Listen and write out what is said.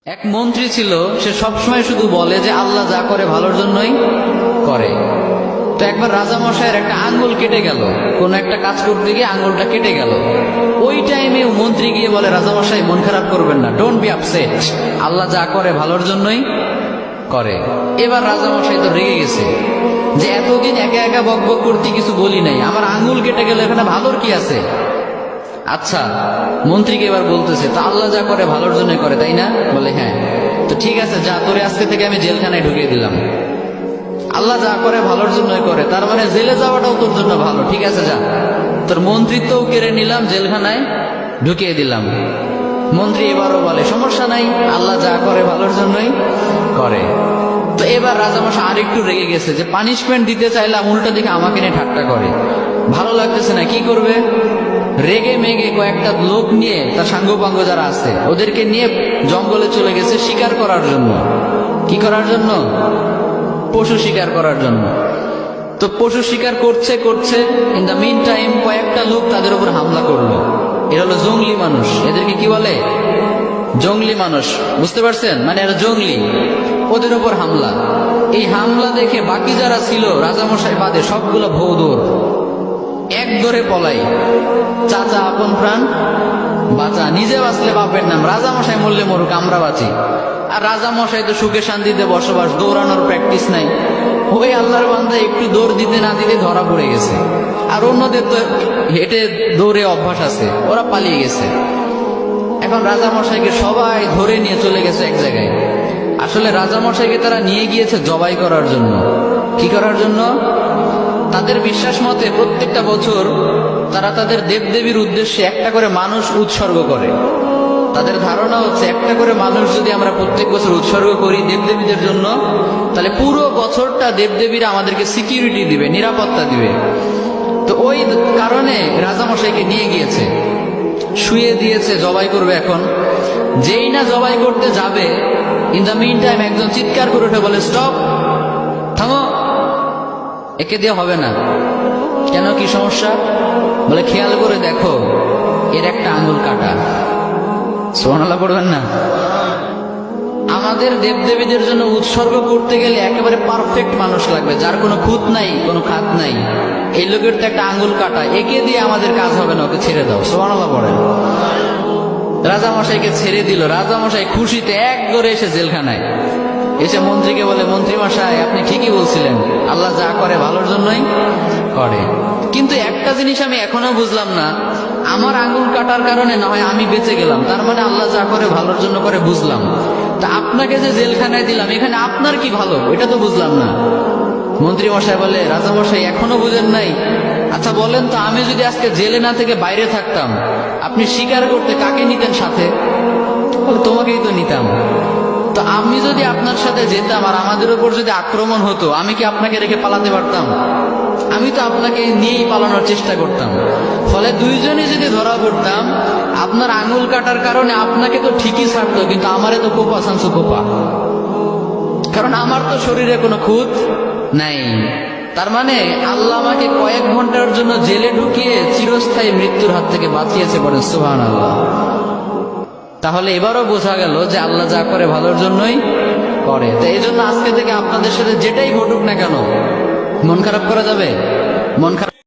এক মন্ত্রী ছিল, সে সবসময় শুধু বলে যে আল্লাহ যা করে ভালোর জন্যই করে। তো একবার রাজামশাইয়ের একটা আঙ্গুল কেটে গেল, কোন একটা কাজ করতে গিয়ে আঙ্গুলটা কেটে গেল। ওই টাইমে মন্ত্রী গিয়ে বলে, রাজামশাই মন খারাপ করবেন না, ডোন্ট বি আপসেট, আল্লাহ যা করে ভালোর জন্যই করে। এবার রাজামশাই তো রেগে গেছে যে এতদিন একা একা বক বক করতে কিছু বলি নাই, আমার আঙ্গুল কেটে গেল, এখানে ভালোর কি আছে? আচ্ছা, মন্ত্রীকে এবার বলতেছে, তা আল্লাহ যা করে ভালোর জন্য করে, তাই না? বলে হ্যাঁ। তো ঠিক আছে, যা, তোরে আজকে থেকে আমি জেলখানায় ঢুকিয়ে দিলাম। আল্লাহ যা করে ভালোর জন্যই করে, তার মানে জেলে যাওয়াটাও তোর জন্য ভালো। ঠিক আছে, যা, তোর মন্ত্রিত্বও কেড়ে নিলাম, জেলখানায় ঢুকিয়ে দিলাম। মন্ত্রী এবারও বলে, সমস্যা নাই, আল্লাহ যা করে ভালোর জন্যই করে। তো এবার রাজামশাই আরেকটু রেগে গেছে যে পানিশমেন্ট দিতে চাইলাম, উল্টা দিকে আমাকে নিয়ে ঠাট্টা করে, ভালো লাগতেছে না, কি করবে? রেগে মেগে কয়েকটা লোক নিয়ে, তার সাঙ্গপাঙ্গ যারা আছে ওদেরকে নিয়ে জঙ্গলে চলে গেছে শিকার করার জন্য। কি করার জন্য? পশু শিকার করার জন্য। তো পশু শিকার করছে করছে, ইন দ্য মিন টাইম কয়েকটা লোক তাদের উপর হামলা করলো। এরা হলো জঙ্গলি মানুষ, এদেরকে কি বলে? জঙ্গলি মানুষ, বুঝতে পারছেন? মানে এরা জঙ্গলি, ওদের উপর হামলা। এই হামলা দেখে বাকি যারা ছিল রাজামশাই বাদে সবগুলো ভৌ দৌড়, এক দৌড়ে পলাই। চাচা আপন প্রাণ বাঁচা, নিজে বাঁচলে বাপের নাম, রাজামশাই মরলে মরুক, আমরা বাঁচি। আর রাজামশাই তো সুখে শান্তিতে বসবাস, দৌড়ানোর প্র্যাকটিস নাই। ওই আল্লাহর বান্দা একটু দৌড় দিতে না দিতে ধরা পড়ে গেছে। আর অন্যদের তো হেঁটে দৌড়ে অভ্যাস আছে, ওরা পালিয়ে গেছে। এখন রাজামশাইকে সবাই ধরে নিয়ে চলে গেছে এক জায়গায়। আসলে রাজামশাইকে তারা নিয়ে গিয়েছে জবাই করার জন্য। কি করার জন্য? তাদের বিশ্বাস মতে প্রত্যেকটা বছর তারা তাদের দেবদেবীর উদ্দেশ্যে একটা করে মানুষ উৎসর্গ করে। তাদের ধারণা হচ্ছে একটা করে মানুষ যদি আমরা প্রত্যেক বছর উৎসর্গ করি দেবদেবীদের জন্য, তাহলে পুরো বছরটা দেবদেবীরা আমাদেরকে সিকিউরিটি দিবে, নিরাপত্তা দিবে। তো ওই কারণে রাজামশাইকে নিয়ে গিয়েছে, শুয়ে দিয়েছে, জবাই করবে। এখন যেই না জবাই করতে যাবে, ইন দ্য মিন টাইম একজন চিৎকার করে উঠে বলে, স্টপ, থামো, একে দিয়ে হবে না। কেন, কি সমস্যা? বলে, খেয়াল করে দেখো, এর একটা আঙ্গুল কাটা। সুবহানাল্লাহ পড়বেন না? আমাদের দেবদেবীদের জন্য উৎসর্গ করতে গেলে একেবারে পারফেক্ট মানুষ লাগবে, যার কোনো খুঁত নাই, কোনো খাত নাই। এই লোকের তো একটা আঙ্গুল কাটা, একে দিয়ে আমাদের কাজ হবে না, ওকে ছেড়ে দাও। সুবহানাল্লাহ পড়েন। রাজামশাইকে ছেড়ে দিল। রাজামশাই খুশিতে এক দৌড়ে এসে জেলখানায় এসে মন্ত্রীকে বলে, মন্ত্রী মশাই, আপনি ঠিকই বলছিলেন, আল্লাহ যা করে ভালোর জন্যই করে। কিন্তু একটা জিনিস আমি এখনো বুঝলাম না, আমার আঙ্গুল কাটার কারণে না হয় আমি বেঁচে গেলাম, তার মানে আল্লাহ যা করে ভালোর জন্য করে, বুঝলাম। তা আপনাকে যে জেলখানায় দিলাম, এখানে আপনার কি ভালো, এটা তো বুঝলাম না। মন্ত্রী মশাই বলে, রাজামশাই এখনো বুঝেন নাই? আচ্ছা বলেন তো, আমি যদি আজকে জেলে না থেকে বাইরে থাকতাম, আপনি শিকার করতে কাকে নিতেন সাথে? বলে, তোমাকেই তো নিতাম। তো আমি যদি আপনার সাথে যেতাম আর আমাদের উপর যদি আক্রমণ হতো, আমি কি আপনাকে রেখে পালাতে পারতাম? আমি তো আপনাকে নিয়েই পালানোর চেষ্টা করতাম। ফলে দুইজনই যদি ধরা পড়তাম, আপনার আঙুল কাটার কারণে আপনাকে তো ঠিকই ছাড়তো, কিন্তু আমারে তো কোপা সানসু কোপা, কারণ আমার তো শরীরে কোনো খুঁত নাই। তার মানে আল্লাহ আমাকে কয়েক ঘন্টার জন্য জেলে ঢুকিয়ে চিরস্থায়ী মৃত্যুর হাত থেকে বাঁচিয়েছে, বলেন সুবহানাল্লাহ। তাহলে এবারও বোঝা গেল যে আল্লাহ যা করে ভালোর জন্যই করে। তো এই জন্য আজকে থেকে আপনাদের সাথে যেটাই ঘটুক না কেন, মন খারাপ করা যাবে? মন খারাপ